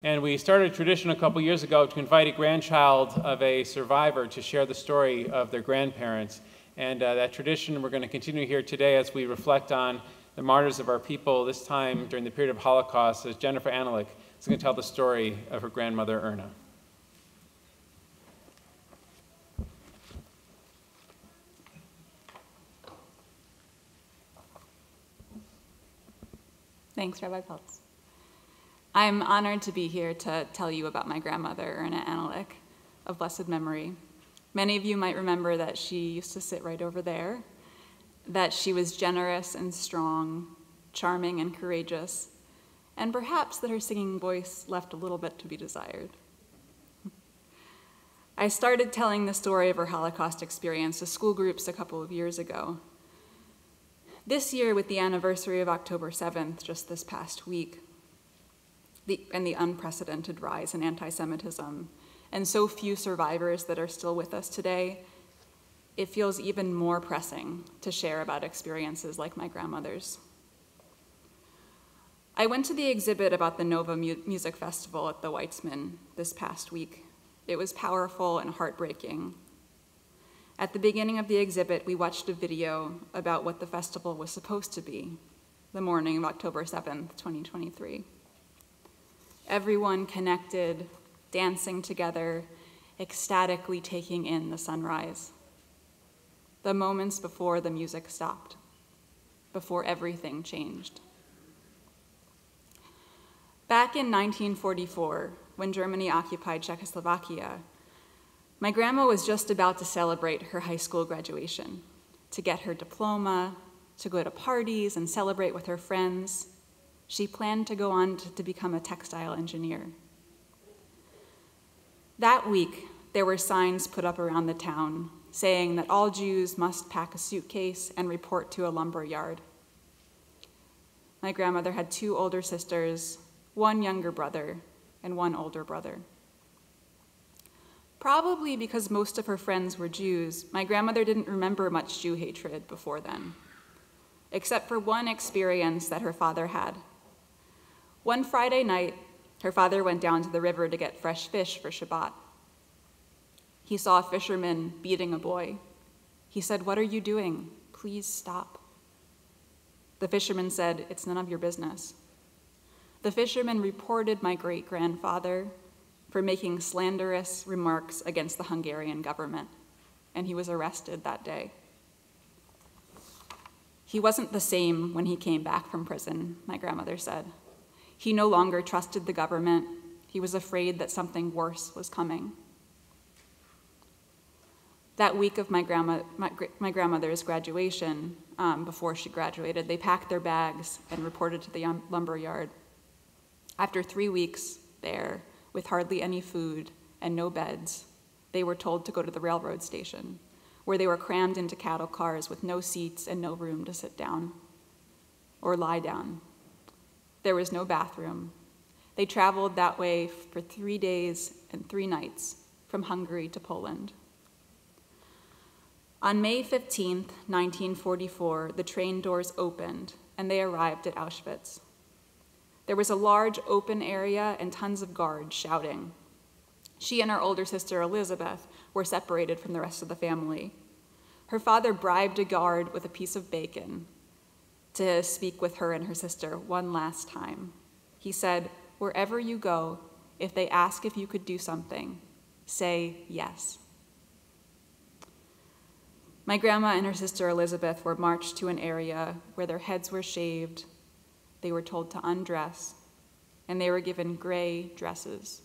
And we started a tradition a couple years ago to invite a grandchild of a survivor to share the story of their grandparents. And that tradition we're going to continue here today as we reflect on the martyrs of our people, this time during the period of Holocaust, as Jennifer Anolik is going to tell the story of her grandmother, Erna. Thanks, Rabbi Peltz. I'm honored to be here to tell you about my grandmother, Erna Anolik, of blessed memory. Many of you might remember that she used to sit right over there, that she was generous and strong, charming and courageous, and perhaps that her singing voice left a little bit to be desired. I started telling the story of her Holocaust experience to school groups a couple of years ago. This year, with the anniversary of October 7th, just this past week, and the unprecedented rise in anti-Semitism, and so few survivors that are still with us today, it feels even more pressing to share about experiences like my grandmother's. I went to the exhibit about the Nova Music Festival at the Weitzman this past week. It was powerful and heartbreaking. At the beginning of the exhibit, we watched a video about what the festival was supposed to be, the morning of October 7th, 2023. Everyone connected, dancing together, ecstatically taking in the sunrise. The moments before the music stopped, before everything changed. Back in 1944, when Germany occupied Czechoslovakia, my grandma was just about to celebrate her high school graduation, to get her diploma, to go to parties and celebrate with her friends. She planned to go on to become a textile engineer. That week, there were signs put up around the town saying that all Jews must pack a suitcase and report to a lumber yard. My grandmother had 2 older sisters, 1 younger brother, and 1 older brother. Probably because most of her friends were Jews, my grandmother didn't remember much Jew hatred before then, except for one experience that her father had. One Friday night, her father went down to the river to get fresh fish for Shabbat. He saw a fisherman beating a boy. He said, "What are you doing? Please stop." The fisherman said, "It's none of your business." The fisherman reported my great-grandfather for making slanderous remarks against the Hungarian government, and he was arrested that day. He wasn't the same when he came back from prison, my grandmother said. He no longer trusted the government. He was afraid that something worse was coming. That week of my grandmother's graduation, before she graduated, they packed their bags and reported to the lumber yard. After 3 weeks there, with hardly any food and no beds, they were told to go to the railroad station, where they were crammed into cattle cars with no seats and no room to sit down or lie down. There was no bathroom. They traveled that way for 3 days and 3 nights from Hungary to Poland. On May 15th, 1944, the train doors opened and they arrived at Auschwitz. There was a large open area and tons of guards shouting. She and her older sister, Elizabeth, were separated from the rest of the family. Her father bribed a guard with a piece of bacon to speak with her and her sister one last time. He said, "Wherever you go, if they ask if you could do something, say yes." My grandma and her sister Elizabeth were marched to an area where their heads were shaved, they were told to undress, and they were given gray dresses.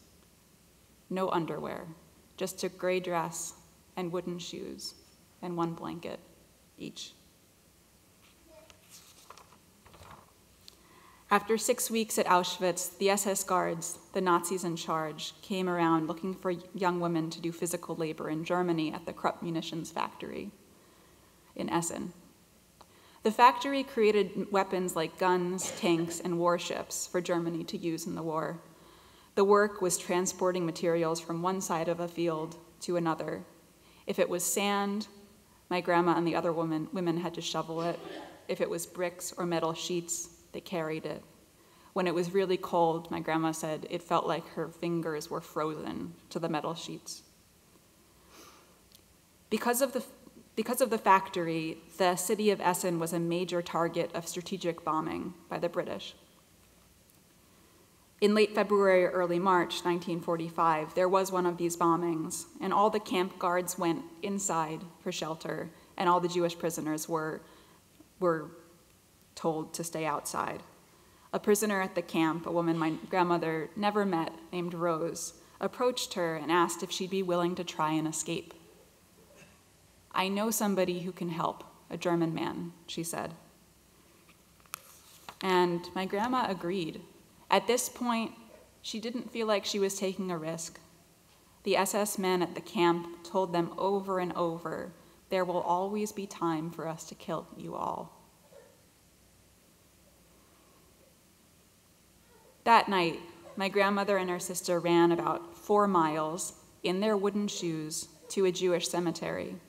No underwear, just a gray dress and wooden shoes and 1 blanket each. After 6 weeks at Auschwitz, the SS guards, the Nazis in charge, came around looking for young women to do physical labor in Germany at the Krupp munitions factory in Essen. The factory created weapons like guns, tanks, and warships for Germany to use in the war. The work was transporting materials from one side of a field to another. If it was sand, my grandma and the other women had to shovel it. If it was bricks or metal sheets, they carried it. When it was really cold, my grandma said it felt like her fingers were frozen to the metal sheets. Because of the factory, the city of Essen was a major target of strategic bombing by the British. In late February or early March 1945, there was one of these bombings, and all the camp guards went inside for shelter, and all the Jewish prisoners were told to stay outside. A prisoner at the camp, a woman my grandmother never met, named Rose, approached her and asked if she'd be willing to try and escape. "I know somebody who can help, a German man," she said. And my grandma agreed. At this point, she didn't feel like she was taking a risk. The SS men at the camp told them over and over, "There will always be time for us to kill you all." That night, my grandmother and her sister ran about 4 miles in their wooden shoes to a Jewish cemetery.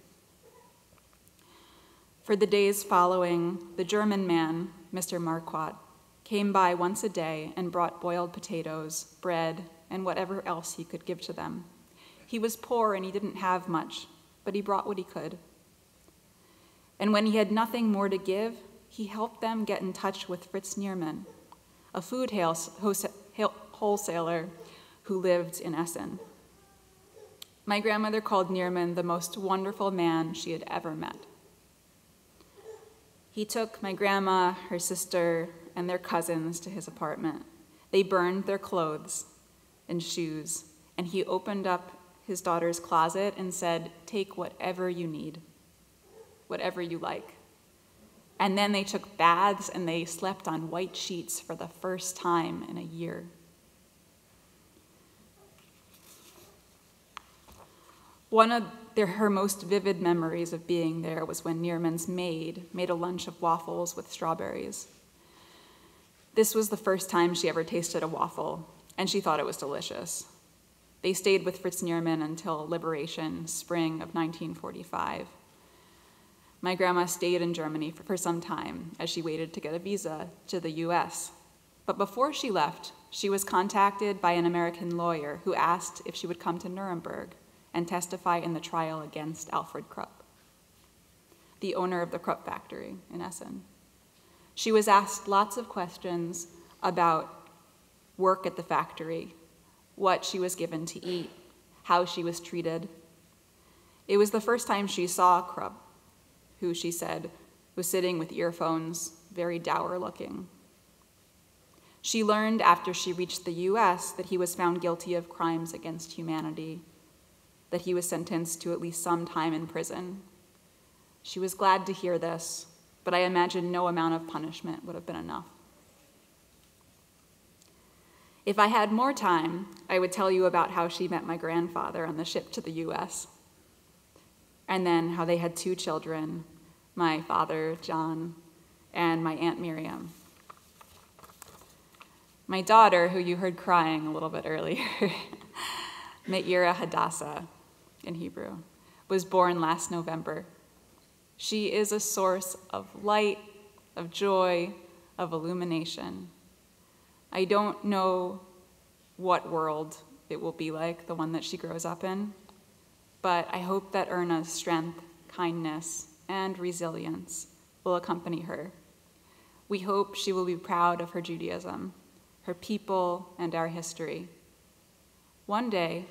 For the days following, the German man, Mr. Marquardt, came by once a day and brought boiled potatoes, bread, and whatever else he could give to them. He was poor and he didn't have much, but he brought what he could. And when he had nothing more to give, he helped them get in touch with Fritz Nierman, a food wholesaler who lived in Essen. My grandmother called Nierman the most wonderful man she had ever met. He took my grandma, her sister, and their cousins to his apartment. They burned their clothes and shoes, and he opened up his daughter's closet and said, "Take whatever you need, whatever you like." And then they took baths and they slept on white sheets for the first time in a year. One of her most vivid memories of being there was when Nierman's maid made a lunch of waffles with strawberries. This was the first time she ever tasted a waffle, and she thought it was delicious. They stayed with Fritz Nierman until liberation, spring of 1945. My grandma stayed in Germany for some time as she waited to get a visa to the US. But before she left, she was contacted by an American lawyer who asked if she would come to Nuremberg and testify in the trial against Alfred Krupp, the owner of the Krupp factory in Essen. She was asked lots of questions about work at the factory, what she was given to eat, how she was treated. It was the first time she saw Krupp, who she said was sitting with earphones, very dour looking. She learned after she reached the US that he was found guilty of crimes against humanity, that he was sentenced to at least some time in prison. She was glad to hear this, but I imagine no amount of punishment would have been enough. If I had more time, I would tell you about how she met my grandfather on the ship to the US, and then how they had 2 children, my father, John, and my Aunt Miriam. My daughter, who you heard crying a little bit earlier, Me'ira Hadassah in Hebrew, was born last November. She is a source of light, of joy, of illumination. I don't know what world it will be like, the one that she grows up in, but I hope that Erna's strength, kindness, and resilience will accompany her. We hope she will be proud of her Judaism, her people, and our history. One day,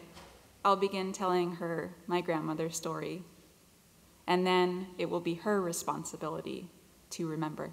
I'll begin telling her my grandmother's story, and then it will be her responsibility to remember.